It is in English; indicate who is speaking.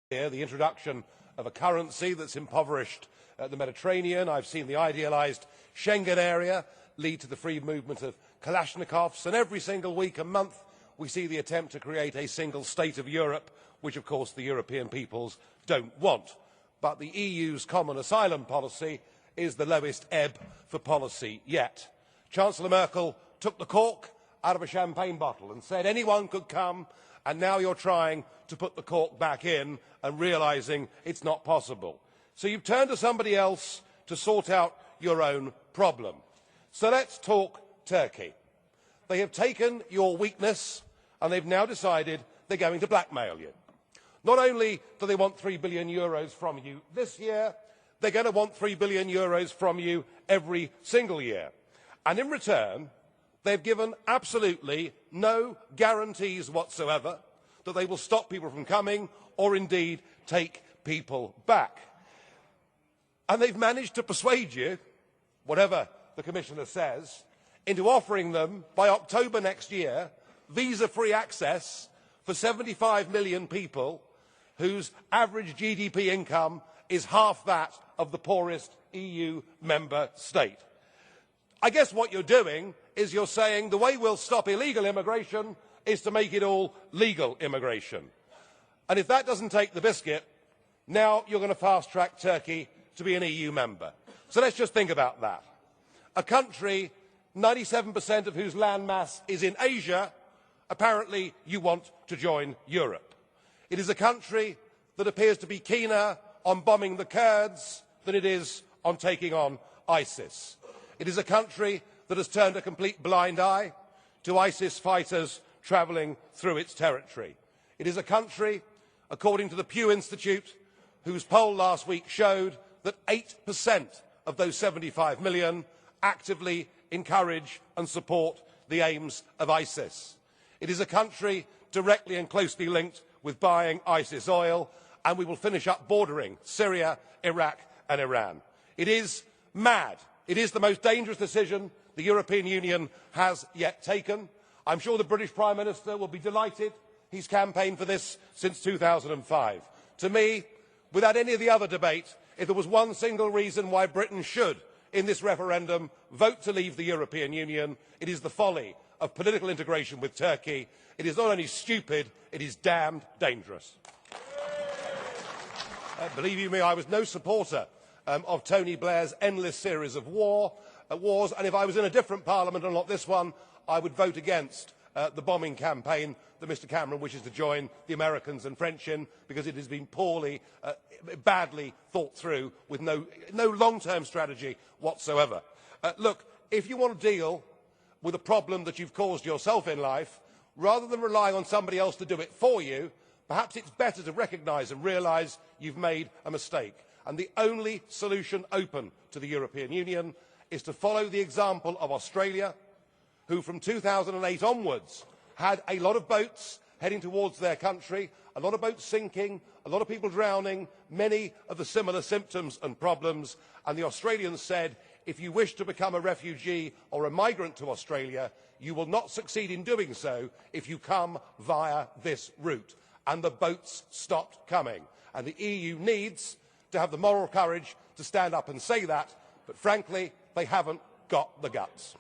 Speaker 1: here, the introduction of a currency that's impoverished the Mediterranean. I've seen the idealised Schengen area lead to the free movement of Kalashnikovs, and every single week and month we see the attempt to create a single state of Europe, which of course the European peoples don't want. But the EU's common asylum policy is the lowest ebb for policy yet. Chancellor Merkel took the cork out of a champagne bottle and said anyone could come, and now you're trying to put the cork back in and realising it's not possible. So you've turned to somebody else to sort out your own problem. So let's talk Turkey. They have taken your weakness and they've now decided they're going to blackmail you. Not only do they want €3 billion from you this year, they're going to want €3 billion from you every single year. And in return, they've given absolutely no guarantees whatsoever that they will stop people from coming or indeed take people back. And they've managed to persuade you, whatever the Commissioner says, into offering them, by October next year, visa-free access for 75 million people whose average GDP income is half that of the poorest EU member state. I guess what you're doing is you're saying the way we'll stop illegal immigration is to make it all legal immigration. And if that doesn't take the biscuit, now you're going to fast-track Turkey to be an EU member. So let's just think about that. A country 97% of whose landmass is in Asia, apparently you want to join Europe. It is a country that appears to be keener on bombing the Kurds than it is on taking on ISIS. It is a country that has turned a complete blind eye to ISIS fighters travelling through its territory. It is a country, according to the Pew Institute, whose poll last week showed that 8% of those 75 million actively encourage and support the aims of ISIS. It is a country directly and closely linked with buying ISIS oil, and we will finish up bordering Syria, Iraq and Iran. It is mad. It is the most dangerous decision the European Union has yet taken. I'm sure the British Prime Minister will be delighted. He's campaigned for this since 2005. To me, without any of the other debate, if there was one single reason why Britain should, in this referendum, vote to leave the European Union, it is the folly of political integration with Turkey. It is not only stupid, it is damned dangerous. Believe you me, I was no supporter of Tony Blair's endless series of wars, and if I was in a different parliament and not this one, I would vote against the bombing campaign that Mr Cameron wishes to join the Americans and French in, because it has been poorly, badly thought through with no long-term strategy whatsoever. Look, if you want to deal with a problem that you've caused yourself in life, rather than relying on somebody else to do it for you, perhaps it's better to recognise and realise you've made a mistake. And the only solution open to the European Union is to follow the example of Australia, who from 2008 onwards had a lot of boats heading towards their country, a lot of boats sinking, a lot of people drowning, many of the similar symptoms and problems, and the Australians said, if you wish to become a refugee or a migrant to Australia, you will not succeed in doing so if you come via this route. And the boats stopped coming. And the EU needs to have the moral courage to stand up and say that, but frankly, they haven't got the guts.